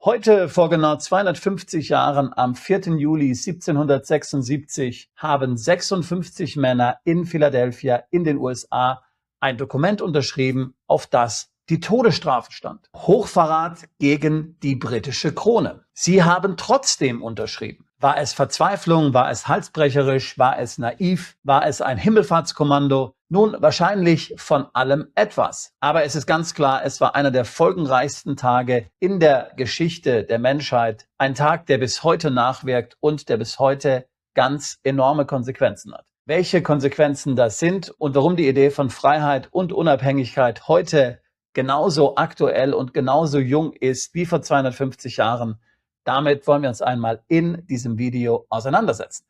Heute, vor genau 250 Jahren, am 4. Juli 1776, haben 56 Männer in Philadelphia in den USA ein Dokument unterschrieben, auf das die Todesstrafe stand. Hochverrat gegen die britische Krone. Sie haben trotzdem unterschrieben. War es Verzweiflung? War es halsbrecherisch? War es naiv? War es ein Himmelfahrtskommando? Nun, wahrscheinlich von allem etwas. Aber es ist ganz klar, es war einer der folgenreichsten Tage in der Geschichte der Menschheit. Ein Tag, der bis heute nachwirkt und der bis heute ganz enorme Konsequenzen hat. Welche Konsequenzen das sind und warum die Idee von Freiheit und Unabhängigkeit heute genauso aktuell und genauso jung ist wie vor 250 Jahren, damit wollen wir uns einmal in diesem Video auseinandersetzen.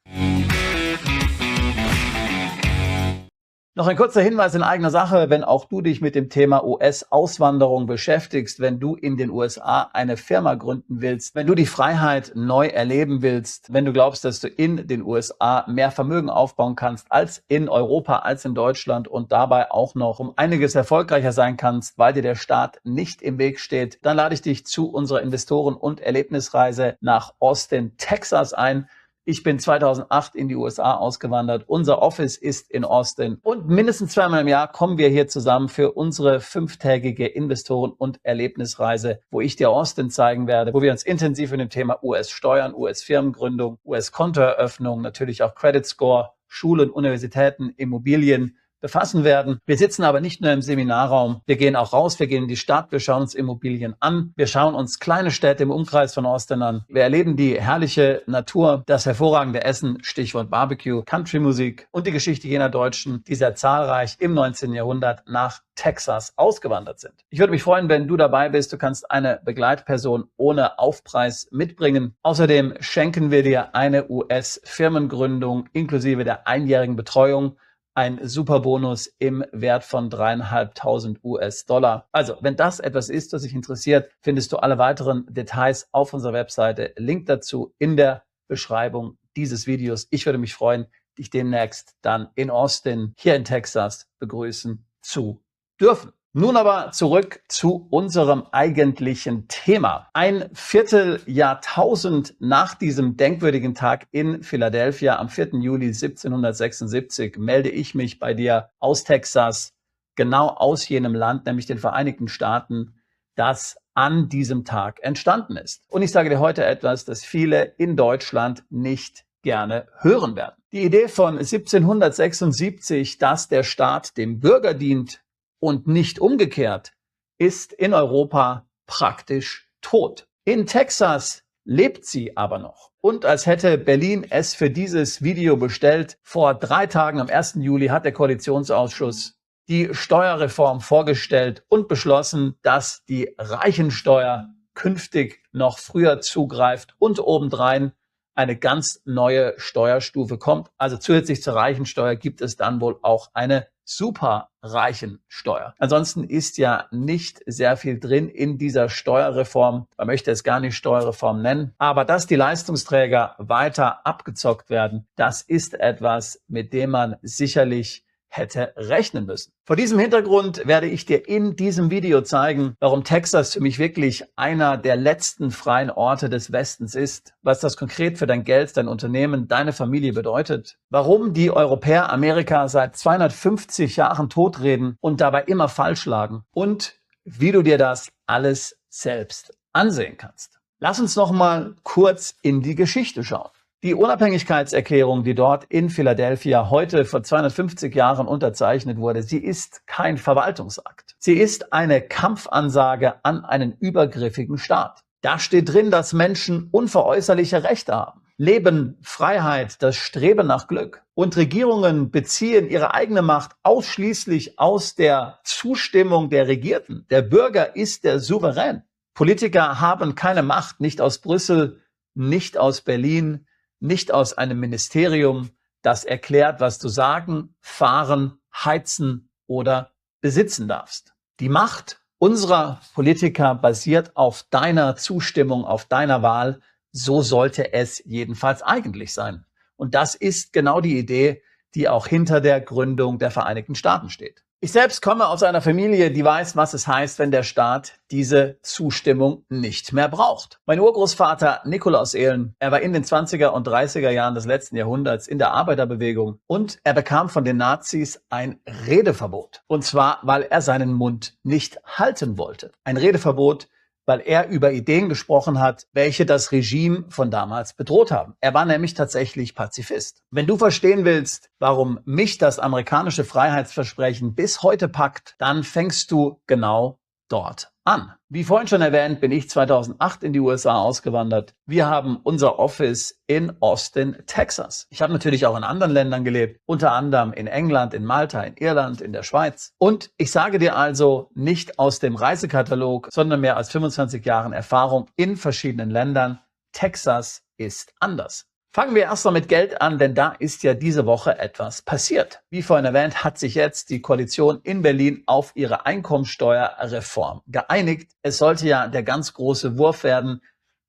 Noch ein kurzer Hinweis in eigener Sache, wenn auch du dich mit dem Thema US-Auswanderung beschäftigst, wenn du in den USA eine Firma gründen willst, wenn du die Freiheit neu erleben willst, wenn du glaubst, dass du in den USA mehr Vermögen aufbauen kannst als in Europa, als in Deutschland und dabei auch noch um einiges erfolgreicher sein kannst, weil dir der Staat nicht im Weg steht, dann lade ich dich zu unserer Investoren- und Erlebnisreise nach Austin, Texas ein. Ich bin 2008 in die USA ausgewandert. Unser Office ist in Austin. Und mindestens zweimal im Jahr kommen wir hier zusammen für unsere 5-tägige Investoren- und Erlebnisreise, wo ich dir Austin zeigen werde, wo wir uns intensiv mit dem Thema US-Steuern, US-Firmengründung, US-Kontoeröffnung, natürlich auch Credit Score, Schulen, Universitäten, Immobilien befassen werden. Wir sitzen aber nicht nur im Seminarraum, wir gehen auch raus, wir gehen in die Stadt, wir schauen uns Immobilien an, wir schauen uns kleine Städte im Umkreis von Austin an, wir erleben die herrliche Natur, das hervorragende Essen, Stichwort Barbecue, Country-Musik und die Geschichte jener Deutschen, die sehr zahlreich im 19. Jahrhundert nach Texas ausgewandert sind. Ich würde mich freuen, wenn du dabei bist. Du kannst eine Begleitperson ohne Aufpreis mitbringen. Außerdem schenken wir dir eine US-Firmengründung inklusive der einjährigen Betreuung. Ein super Bonus im Wert von 3.500 US-Dollar. Also, wenn das etwas ist, was dich interessiert, findest du alle weiteren Details auf unserer Webseite. Link dazu in der Beschreibung dieses Videos. Ich würde mich freuen, dich demnächst dann in Austin, hier in Texas, begrüßen zu dürfen. Nun aber zurück zu unserem eigentlichen Thema. Ein Vierteljahrtausend nach diesem denkwürdigen Tag in Philadelphia am 4. Juli 1776 melde ich mich bei dir aus Texas, genau aus jenem Land, nämlich den Vereinigten Staaten, das an diesem Tag entstanden ist. Und ich sage dir heute etwas, das viele in Deutschland nicht gerne hören werden. Die Idee von 1776, dass der Staat dem Bürger dient, und nicht umgekehrt, ist in Europa praktisch tot. In Texas lebt sie aber noch. Und als hätte Berlin es für dieses Video bestellt, vor 3 Tagen am 1. Juli hat der Koalitionsausschuss die Steuerreform vorgestellt und beschlossen, dass die Reichensteuer künftig noch früher zugreift und obendrein eine ganz neue Steuerstufe kommt. Also zusätzlich zur Reichensteuer gibt es dann wohl auch eine Superreichensteuer. Ansonsten ist ja nicht sehr viel drin in dieser Steuerreform. Man möchte es gar nicht Steuerreform nennen. Aber dass die Leistungsträger weiter abgezockt werden, das ist etwas, mit dem man sicherlich hätte rechnen müssen. Vor diesem Hintergrund werde ich dir in diesem Video zeigen, warum Texas für mich wirklich einer der letzten freien Orte des Westens ist, was das konkret für dein Geld, dein Unternehmen, deine Familie bedeutet, warum die Europäer Amerika seit 250 Jahren totreden und dabei immer falsch lagen und wie du dir das alles selbst ansehen kannst. Lass uns noch mal kurz in die Geschichte schauen. Die Unabhängigkeitserklärung, die dort in Philadelphia heute vor 250 Jahren unterzeichnet wurde, sie ist kein Verwaltungsakt. Sie ist eine Kampfansage an einen übergriffigen Staat. Da steht drin, dass Menschen unveräußerliche Rechte haben. Leben, Freiheit, das Streben nach Glück. Und Regierungen beziehen ihre eigene Macht ausschließlich aus der Zustimmung der Regierten. Der Bürger ist der Souverän. Politiker haben keine Macht, nicht aus Brüssel, nicht aus Berlin, nicht aus einem Ministerium, das erklärt, was du sagen, fahren, heizen oder besitzen darfst. Die Macht unserer Politiker basiert auf deiner Zustimmung, auf deiner Wahl. So sollte es jedenfalls eigentlich sein. Und das ist genau die Idee, die auch hinter der Gründung der Vereinigten Staaten steht. Ich selbst komme aus einer Familie, die weiß, was es heißt, wenn der Staat diese Zustimmung nicht mehr braucht. Mein Urgroßvater Nikolaus Ehlen, er war in den 20er und 30er Jahren des letzten Jahrhunderts in der Arbeiterbewegung und er bekam von den Nazis ein Redeverbot. Und zwar, weil er seinen Mund nicht halten wollte. Ein Redeverbot, weil er über Ideen gesprochen hat, welche das Regime von damals bedroht haben. Er war nämlich tatsächlich Pazifist. Wenn du verstehen willst, warum mich das amerikanische Freiheitsversprechen bis heute packt, dann fängst du genau dort an. Wie vorhin schon erwähnt, bin ich 2008 in die USA ausgewandert. Wir haben unser Office in Austin, Texas. Ich habe natürlich auch in anderen Ländern gelebt, unter anderem in England, in Malta, in Irland, in der Schweiz. Und ich sage dir also nicht aus dem Reisekatalog, sondern mehr als 25 Jahren Erfahrung in verschiedenen Ländern. Texas ist anders. Fangen wir erst mal mit Geld an, denn da ist ja diese Woche etwas passiert. Wie vorhin erwähnt, hat sich jetzt die Koalition in Berlin auf ihre Einkommensteuerreform geeinigt. Es sollte ja der ganz große Wurf werden.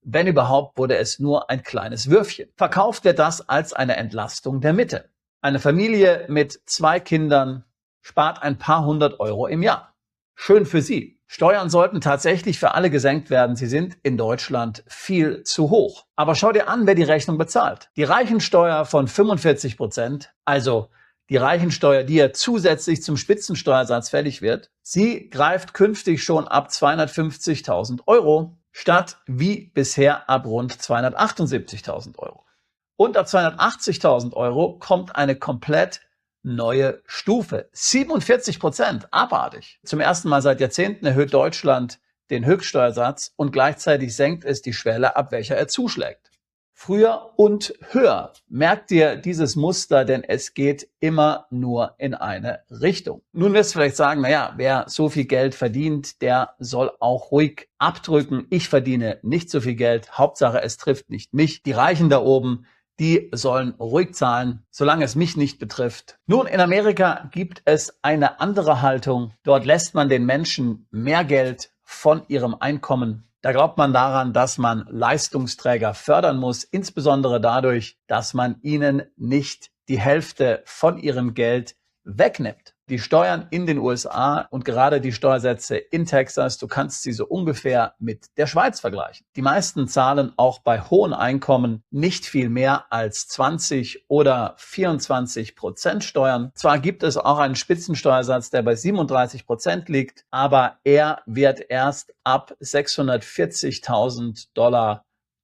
Wenn überhaupt, wurde es nur ein kleines Würfchen. Verkauft wird das als eine Entlastung der Mitte. Eine Familie mit 2 Kindern spart ein paar hundert Euro im Jahr. Schön für sie. Steuern sollten tatsächlich für alle gesenkt werden. Sie sind in Deutschland viel zu hoch. Aber schau dir an, wer die Rechnung bezahlt. Die Reichensteuer von 45%, also die Reichensteuer, die ja zusätzlich zum Spitzensteuersatz fällig wird, sie greift künftig schon ab 250.000 Euro statt wie bisher ab rund 278.000 Euro. Und ab 280.000 Euro kommt eine komplett neue Stufe. 47%, abartig. Zum ersten Mal seit Jahrzehnten erhöht Deutschland den Höchststeuersatz und gleichzeitig senkt es die Schwelle, ab welcher er zuschlägt. Früher und höher. Merkt dir dieses Muster, denn es geht immer nur in eine Richtung. Nun wirst du vielleicht sagen, naja, wer so viel Geld verdient, der soll auch ruhig abdrücken. Ich verdiene nicht so viel Geld. Hauptsache, es trifft nicht mich. Die Reichen da oben, die sollen ruhig zahlen, solange es mich nicht betrifft. Nun, in Amerika gibt es eine andere Haltung. Dort lässt man den Menschen mehr Geld von ihrem Einkommen. Da glaubt man daran, dass man Leistungsträger fördern muss, insbesondere dadurch, dass man ihnen nicht die Hälfte von ihrem Geld wegnimmt. Die Steuern in den USA und gerade die Steuersätze in Texas, du kannst sie so ungefähr mit der Schweiz vergleichen. Die meisten zahlen auch bei hohen Einkommen nicht viel mehr als 20 oder 24% Steuern. Zwar gibt es auch einen Spitzensteuersatz, der bei 37% liegt, aber er wird erst ab $640.000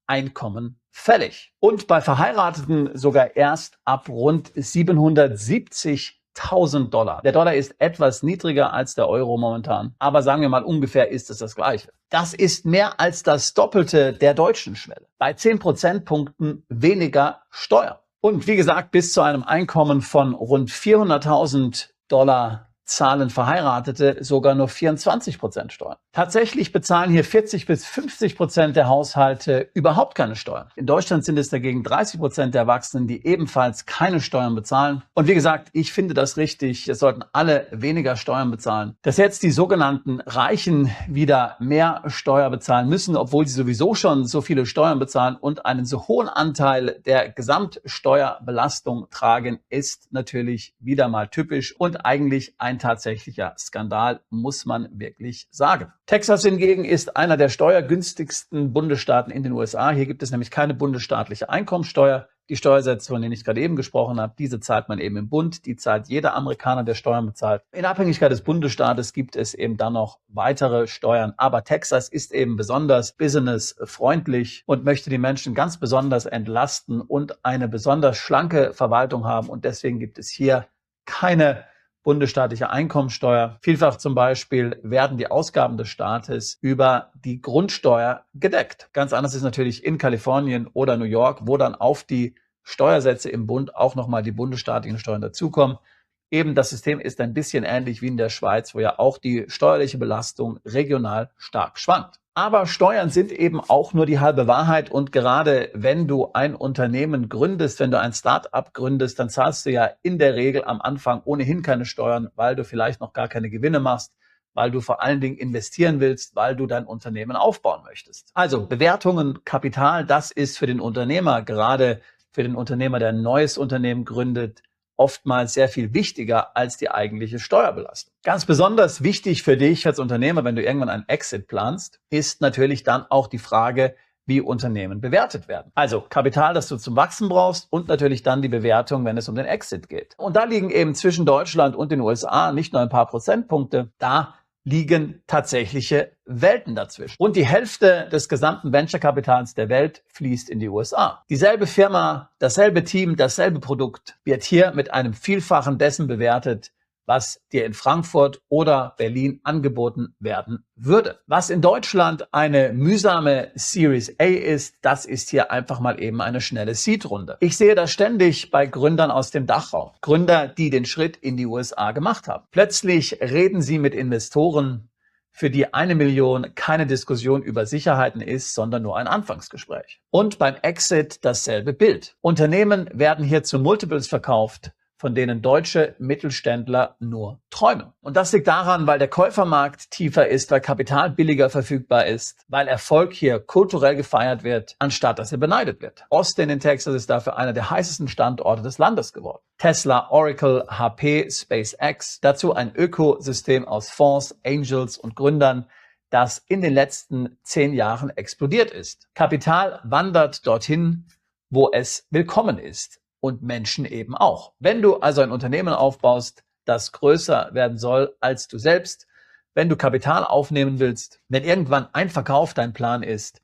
Einkommen fällig. Und bei Verheirateten sogar erst ab rund $770.000. Der Dollar ist etwas niedriger als der Euro momentan, aber sagen wir mal, ungefähr ist es das Gleiche. Das ist mehr als das Doppelte der deutschen Schwelle. Bei 10 Prozentpunkten weniger Steuer. Und wie gesagt, bis zu einem Einkommen von rund $400.000 zahlen Verheiratete sogar nur 24% Steuern. Tatsächlich bezahlen hier 40 bis 50% der Haushalte überhaupt keine Steuern. In Deutschland sind es dagegen 30% der Erwachsenen, die ebenfalls keine Steuern bezahlen. Und wie gesagt, ich finde das richtig. Es sollten alle weniger Steuern bezahlen. Dass jetzt die sogenannten Reichen wieder mehr Steuer bezahlen müssen, obwohl sie sowieso schon so viele Steuern bezahlen und einen so hohen Anteil der Gesamtsteuerbelastung tragen, ist natürlich wieder mal typisch und eigentlich ein tatsächlicher Skandal, muss man wirklich sagen. Texas hingegen ist einer der steuergünstigsten Bundesstaaten in den USA. Hier gibt es nämlich keine bundesstaatliche Einkommensteuer. Die Steuersätze, von denen ich gerade eben gesprochen habe, diese zahlt man eben im Bund. Die zahlt jeder Amerikaner, der Steuern bezahlt. In Abhängigkeit des Bundesstaates gibt es eben dann noch weitere Steuern. Aber Texas ist eben besonders businessfreundlich und möchte die Menschen ganz besonders entlasten und eine besonders schlanke Verwaltung haben. Und deswegen gibt es hier keine bundesstaatliche Einkommensteuer. Vielfach zum Beispiel werden die Ausgaben des Staates über die Grundsteuer gedeckt. Ganz anders ist natürlich in Kalifornien oder New York, wo dann auf die Steuersätze im Bund auch nochmal die bundesstaatlichen Steuern dazukommen. Eben das System ist ein bisschen ähnlich wie in der Schweiz, wo ja auch die steuerliche Belastung regional stark schwankt. Aber Steuern sind eben auch nur die halbe Wahrheit und gerade wenn du ein Unternehmen gründest, wenn du ein Start-up gründest, dann zahlst du ja in der Regel am Anfang ohnehin keine Steuern, weil du vielleicht noch gar keine Gewinne machst, weil du vor allen Dingen investieren willst, weil du dein Unternehmen aufbauen möchtest. Also Bewertungen, Kapital, das ist für den Unternehmer, gerade für den Unternehmer, der ein neues Unternehmen gründet, oftmals sehr viel wichtiger als die eigentliche Steuerbelastung. Ganz besonders wichtig für dich als Unternehmer, wenn du irgendwann einen Exit planst, ist natürlich dann auch die Frage, wie Unternehmen bewertet werden. Also Kapital, das du zum Wachsen brauchst und natürlich dann die Bewertung, wenn es um den Exit geht. Und da liegen eben zwischen Deutschland und den USA nicht nur ein paar Prozentpunkte, da liegen tatsächliche Welten dazwischen. Und die Hälfte des gesamten Venture-Kapitals der Welt fließt in die USA. Dieselbe Firma, dasselbe Team, dasselbe Produkt wird hier mit einem Vielfachen dessen bewertet, was dir in Frankfurt oder Berlin angeboten werden würde. Was in Deutschland eine mühsame Series A ist, das ist hier einfach mal eben eine schnelle Seed-Runde. Ich sehe das ständig bei Gründern aus dem Dachraum. Gründer, die den Schritt in die USA gemacht haben. Plötzlich reden sie mit Investoren, für die 1 Million keine Diskussion über Sicherheiten ist, sondern nur ein Anfangsgespräch. Und beim Exit dasselbe Bild. Unternehmen werden hier zu Multiples verkauft, von denen deutsche Mittelständler nur träumen. Und das liegt daran, weil der Käufermarkt tiefer ist, weil Kapital billiger verfügbar ist, weil Erfolg hier kulturell gefeiert wird, anstatt dass er beneidet wird. Austin in Texas ist dafür einer der heißesten Standorte des Landes geworden. Tesla, Oracle, HP, SpaceX, dazu ein Ökosystem aus Fonds, Angels und Gründern, das in den letzten 10 Jahren explodiert ist. Kapital wandert dorthin, wo es willkommen ist. Und Menschen eben auch. Wenn du also ein Unternehmen aufbaust, das größer werden soll als du selbst, wenn du Kapital aufnehmen willst, wenn irgendwann ein Verkauf dein Plan ist,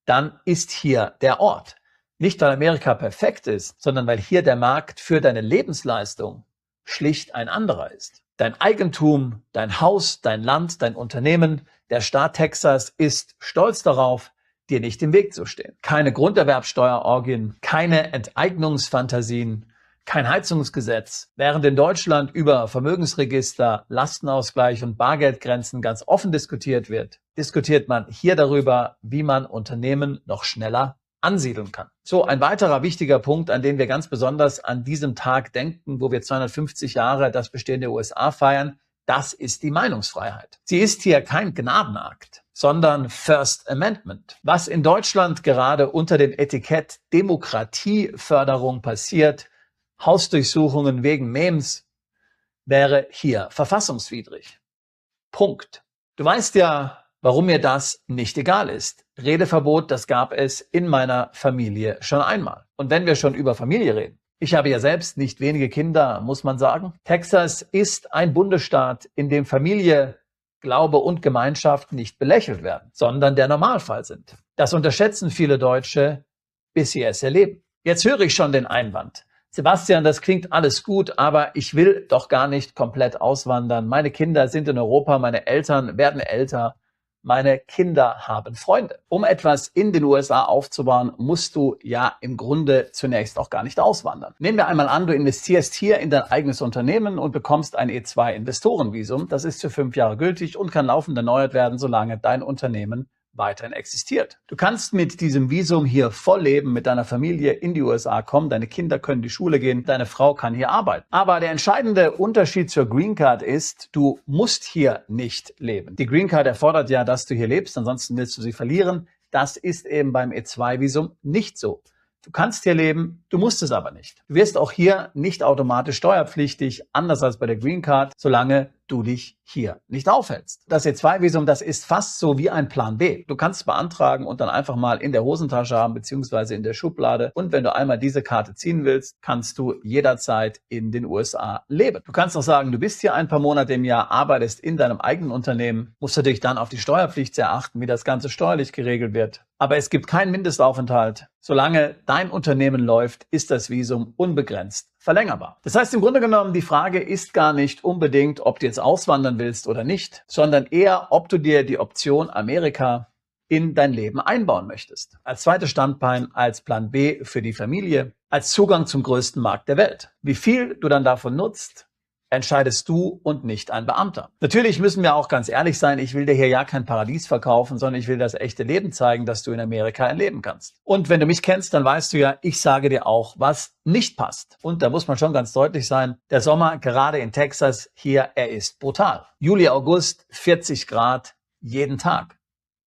dann ist hier der Ort. Nicht, weil Amerika perfekt ist, sondern weil hier der Markt für deine Lebensleistung schlicht ein anderer ist. Dein Eigentum, dein Haus, dein Land, dein Unternehmen, der Staat Texas ist stolz darauf, dir nicht im Weg zu stehen. Keine Grunderwerbsteuerorgien, keine Enteignungsfantasien, kein Heizungsgesetz. Während in Deutschland über Vermögensregister, Lastenausgleich und Bargeldgrenzen ganz offen diskutiert wird, diskutiert man hier darüber, wie man Unternehmen noch schneller ansiedeln kann. So, ein weiterer wichtiger Punkt, an den wir ganz besonders an diesem Tag denken, wo wir 250 Jahre das Bestehen der USA feiern, das ist die Meinungsfreiheit. Sie ist hier kein Gnadenakt, sondern First Amendment. Was in Deutschland gerade unter dem Etikett Demokratieförderung passiert, Hausdurchsuchungen wegen Memes, wäre hier verfassungswidrig. Punkt. Du weißt ja, warum mir das nicht egal ist. Redeverbot, das gab es in meiner Familie schon einmal. Und wenn wir schon über Familie reden, ich habe ja selbst nicht wenige Kinder, muss man sagen. Texas ist ein Bundesstaat, in dem Familie, Glaube und Gemeinschaft nicht belächelt werden, sondern der Normalfall sind. Das unterschätzen viele Deutsche, bis sie es erleben. Jetzt höre ich schon den Einwand. Sebastian, das klingt alles gut, aber ich will doch gar nicht komplett auswandern. Meine Kinder sind in Europa, meine Eltern werden älter. Meine Kinder haben Freunde. Um etwas in den USA aufzubauen, musst du ja im Grunde zunächst auch gar nicht auswandern. Nehmen wir einmal an, du investierst hier in dein eigenes Unternehmen und bekommst ein E2-Investorenvisum. Das ist für 5 Jahre gültig und kann laufend erneuert werden, solange dein Unternehmen weiterhin existiert. Du kannst mit diesem Visum hier voll leben, mit deiner Familie in die USA kommen, deine Kinder können in die Schule gehen, deine Frau kann hier arbeiten. Aber der entscheidende Unterschied zur Green Card ist, du musst hier nicht leben. Die Green Card erfordert ja, dass du hier lebst, ansonsten willst du sie verlieren. Das ist eben beim E2-Visum nicht so. Du kannst hier leben, du musst es aber nicht. Du wirst auch hier nicht automatisch steuerpflichtig, anders als bei der Green Card, solange du dich hier nicht aufhältst. Das E2-Visum, das ist fast so wie ein Plan B. Du kannst es beantragen und dann einfach mal in der Hosentasche haben, beziehungsweise in der Schublade. Und wenn du einmal diese Karte ziehen willst, kannst du jederzeit in den USA leben. Du kannst auch sagen, du bist hier ein paar Monate im Jahr, arbeitest in deinem eigenen Unternehmen, musst natürlich dann auf die Steuerpflicht sehr achten, wie das Ganze steuerlich geregelt wird. Aber es gibt keinen Mindestaufenthalt. Solange dein Unternehmen läuft, ist das Visum unbegrenzt verlängerbar. Das heißt im Grunde genommen, die Frage ist gar nicht unbedingt, ob du jetzt auswandern willst oder nicht, sondern eher, ob du dir die Option Amerika in dein Leben einbauen möchtest. Als zweites Standbein, als Plan B für die Familie, als Zugang zum größten Markt der Welt. Wie viel du dann davon nutzt, entscheidest du und nicht ein Beamter. Natürlich müssen wir auch ganz ehrlich sein, ich will dir hier ja kein Paradies verkaufen, sondern ich will das echte Leben zeigen, dass du in Amerika erleben kannst. Und wenn du mich kennst, dann weißt du ja, ich sage dir auch, was nicht passt. Und da muss man schon ganz deutlich sein, der Sommer gerade in Texas hier, er ist brutal. Juli, August, 40 Grad jeden Tag.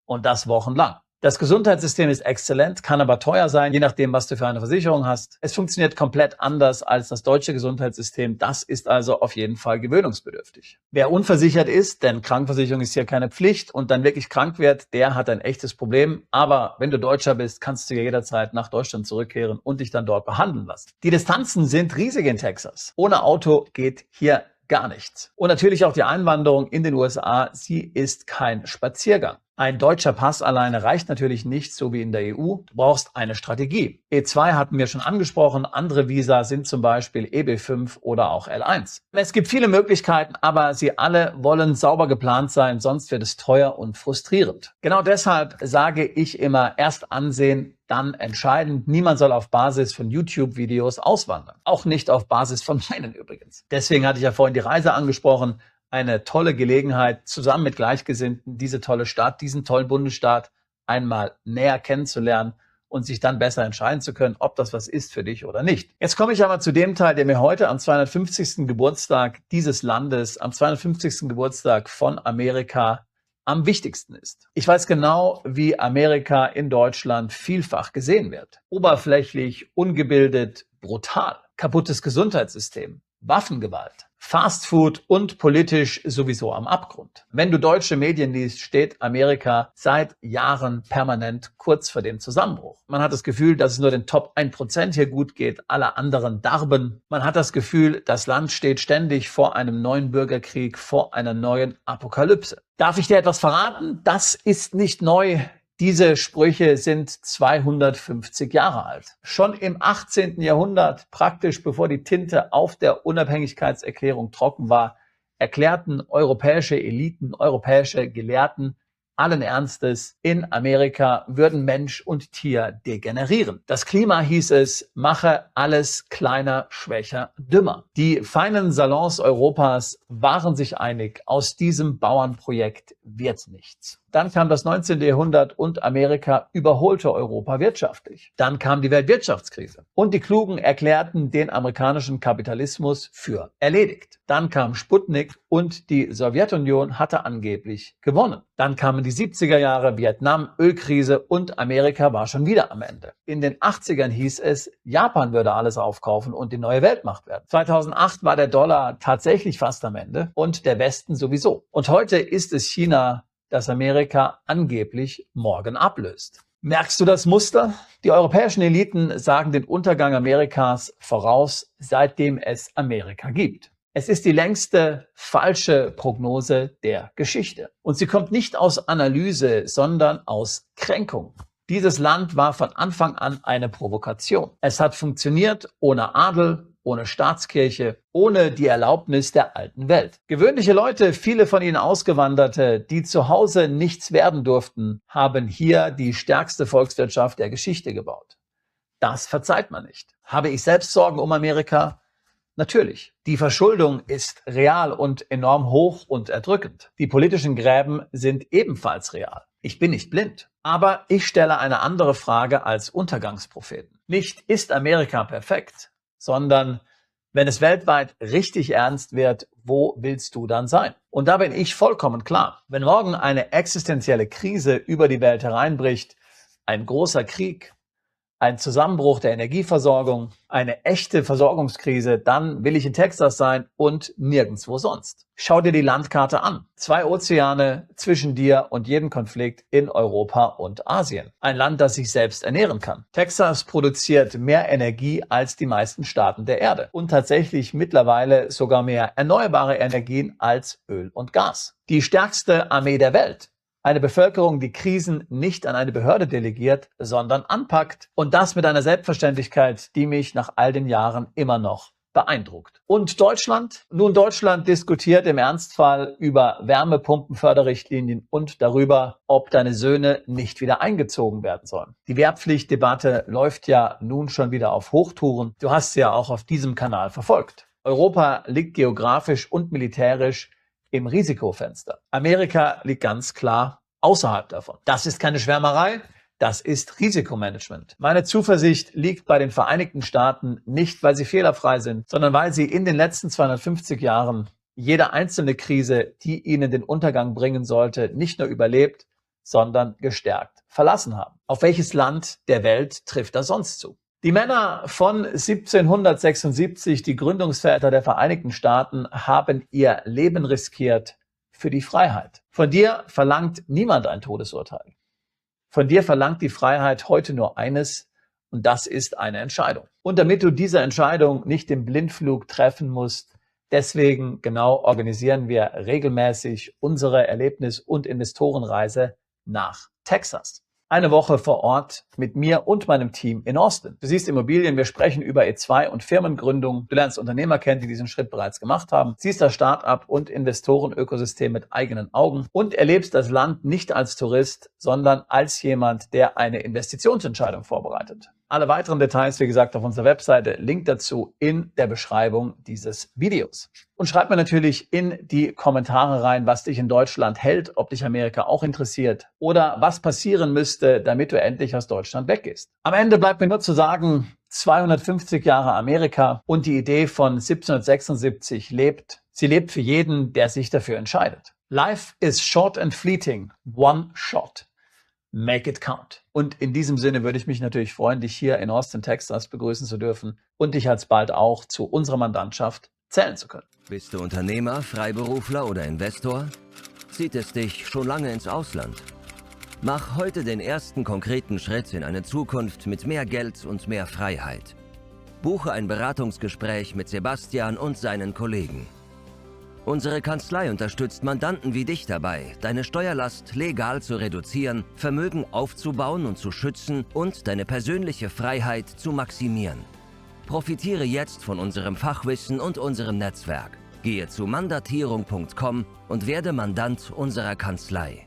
Und das wochenlang. Das Gesundheitssystem ist exzellent, kann aber teuer sein, je nachdem, was du für eine Versicherung hast. Es funktioniert komplett anders als das deutsche Gesundheitssystem. Das ist also auf jeden Fall gewöhnungsbedürftig. Wer unversichert ist, denn Krankenversicherung ist hier keine Pflicht und dann wirklich krank wird, der hat ein echtes Problem. Aber wenn du Deutscher bist, kannst du ja jederzeit nach Deutschland zurückkehren und dich dann dort behandeln lassen. Die Distanzen sind riesig in Texas. Ohne Auto geht hier gar nichts. Und natürlich auch die Einwanderung in den USA, sie ist kein Spaziergang. Ein deutscher Pass alleine reicht natürlich nicht, so wie in der EU. Du brauchst eine Strategie. E2 hatten wir schon angesprochen. Andere Visa sind zum Beispiel EB5 oder auch L1. Es gibt viele Möglichkeiten, aber sie alle wollen sauber geplant sein, sonst wird es teuer und frustrierend. Genau deshalb sage ich immer, erst ansehen, dann entscheiden. Niemand soll auf Basis von YouTube-Videos auswandern. Auch nicht auf Basis von meinen übrigens. Deswegen hatte ich ja vorhin die Reise angesprochen. Eine tolle Gelegenheit, zusammen mit Gleichgesinnten diese tolle Stadt, diesen tollen Bundesstaat einmal näher kennenzulernen und sich dann besser entscheiden zu können, ob das was ist für dich oder nicht. Jetzt komme ich aber zu dem Teil, der mir heute am 250. Geburtstag dieses Landes, am 250. Geburtstag von Amerika am wichtigsten ist. Ich weiß genau, wie Amerika in Deutschland vielfach gesehen wird. Oberflächlich, ungebildet, brutal, kaputtes Gesundheitssystem, Waffengewalt, Fastfood und politisch sowieso am Abgrund. Wenn du deutsche Medien liest, steht Amerika seit Jahren permanent kurz vor dem Zusammenbruch. Man hat das Gefühl, dass es nur den Top 1% hier gut geht, alle anderen darben. Man hat das Gefühl, das Land steht ständig vor einem neuen Bürgerkrieg, vor einer neuen Apokalypse. Darf ich dir etwas verraten? Das ist nicht neu. Diese Sprüche sind 250 Jahre alt. Schon im 18. Jahrhundert, praktisch bevor die Tinte auf der Unabhängigkeitserklärung trocken war, erklärten europäische Eliten, europäische Gelehrten allen Ernstes, in Amerika würden Mensch und Tier degenerieren. Das Klima, hieß es, mache alles kleiner, schwächer, dümmer. Die feinen Salons Europas waren sich einig, aus diesem Bauernprojekt wird nichts. Dann kam das 19. Jahrhundert und Amerika überholte Europa wirtschaftlich. Dann kam die Weltwirtschaftskrise und die Klugen erklärten den amerikanischen Kapitalismus für erledigt. Dann kam Sputnik und die Sowjetunion hatte angeblich gewonnen. Dann kamen die 70er Jahre, Vietnam, Ölkrise und Amerika war schon wieder am Ende. In den 80ern hieß es, Japan würde alles aufkaufen und die neue Weltmacht werden. 2008 war der Dollar tatsächlich fast am Ende und der Westen sowieso. Und heute ist es China, das Amerika angeblich morgen ablöst. Merkst du das Muster? Die europäischen Eliten sagen den Untergang Amerikas voraus, seitdem es Amerika gibt. Es ist die längste falsche Prognose der Geschichte. Und sie kommt nicht aus Analyse, sondern aus Kränkung. Dieses Land war von Anfang an eine Provokation. Es hat funktioniert ohne Adel, ohne Staatskirche, ohne die Erlaubnis der alten Welt. Gewöhnliche Leute, viele von ihnen Ausgewanderte, die zu Hause nichts werden durften, haben hier die stärkste Volkswirtschaft der Geschichte gebaut. Das verzeiht man nicht. Habe ich selbst Sorgen um Amerika? Natürlich. Die Verschuldung ist real und enorm hoch und erdrückend. Die politischen Gräben sind ebenfalls real. Ich bin nicht blind. Aber ich stelle eine andere Frage als Untergangspropheten. Nicht, ist Amerika perfekt, sondern wenn es weltweit richtig ernst wird, wo willst du dann sein? Und da bin ich vollkommen klar. Wenn morgen eine existenzielle Krise über die Welt hereinbricht, ein großer Krieg, ein Zusammenbruch der Energieversorgung, eine echte Versorgungskrise, dann will ich in Texas sein und nirgendwo sonst. Schau dir die Landkarte an. 2 Ozeane zwischen dir und jedem Konflikt in Europa und Asien. Ein Land, das sich selbst ernähren kann. Texas produziert mehr Energie als die meisten Staaten der Erde und tatsächlich mittlerweile sogar mehr erneuerbare Energien als Öl und Gas. Die stärkste Armee der Welt. Eine Bevölkerung, die Krisen nicht an eine Behörde delegiert, sondern anpackt. Und das mit einer Selbstverständlichkeit, die mich nach all den Jahren immer noch beeindruckt. Und Deutschland? Nun, Deutschland diskutiert im Ernstfall über Wärmepumpenförderrichtlinien und darüber, ob deine Söhne nicht wieder eingezogen werden sollen. Die Wehrpflichtdebatte läuft ja nun schon wieder auf Hochtouren. Du hast sie ja auch auf diesem Kanal verfolgt. Europa liegt geografisch und militärisch im Risikofenster. Amerika liegt ganz klar außerhalb davon. Das ist keine Schwärmerei, das ist Risikomanagement. Meine Zuversicht liegt bei den Vereinigten Staaten nicht, weil sie fehlerfrei sind, sondern weil sie in den letzten 250 Jahren jede einzelne Krise, die ihnen den Untergang bringen sollte, nicht nur überlebt, sondern gestärkt verlassen haben. Auf welches Land der Welt trifft das sonst zu? Die Männer von 1776, die Gründungsväter der Vereinigten Staaten, haben ihr Leben riskiert für die Freiheit. Von dir verlangt niemand ein Todesurteil. Von dir verlangt die Freiheit heute nur eines, und das ist eine Entscheidung. Und damit du diese Entscheidung nicht im Blindflug treffen musst, deswegen genau organisieren wir regelmäßig unsere Erlebnis- und Investorenreise nach Texas. Eine Woche vor Ort mit mir und meinem Team in Austin. Du siehst Immobilien, wir sprechen über E2 und Firmengründung. Du lernst Unternehmer kennen, die diesen Schritt bereits gemacht haben. Siehst das Start-up und Investorenökosystem mit eigenen Augen und erlebst das Land nicht als Tourist, sondern als jemand, der eine Investitionsentscheidung vorbereitet. Alle weiteren Details, wie gesagt, auf unserer Webseite. Link dazu in der Beschreibung dieses Videos. Und schreib mir natürlich in die Kommentare rein, was dich in Deutschland hält, ob dich Amerika auch interessiert oder was passieren müsste, damit du endlich aus Deutschland weggehst. Am Ende bleibt mir nur zu sagen, 250 Jahre Amerika und die Idee von 1776 lebt. Sie lebt für jeden, der sich dafür entscheidet. Life is short and fleeting. One shot. Make it count. Und in diesem Sinne würde ich mich natürlich freuen, dich hier in Austin, Texas begrüßen zu dürfen und dich alsbald auch zu unserer Mandantschaft zählen zu können. Bist du Unternehmer, Freiberufler oder Investor? Zieht es dich schon lange ins Ausland? Mach heute den ersten konkreten Schritt in eine Zukunft mit mehr Geld und mehr Freiheit. Buche ein Beratungsgespräch mit Sebastian und seinen Kollegen. Unsere Kanzlei unterstützt Mandanten wie dich dabei, deine Steuerlast legal zu reduzieren, Vermögen aufzubauen und zu schützen und deine persönliche Freiheit zu maximieren. Profitiere jetzt von unserem Fachwissen und unserem Netzwerk. Gehe zu mandatierung.com und werde Mandant unserer Kanzlei.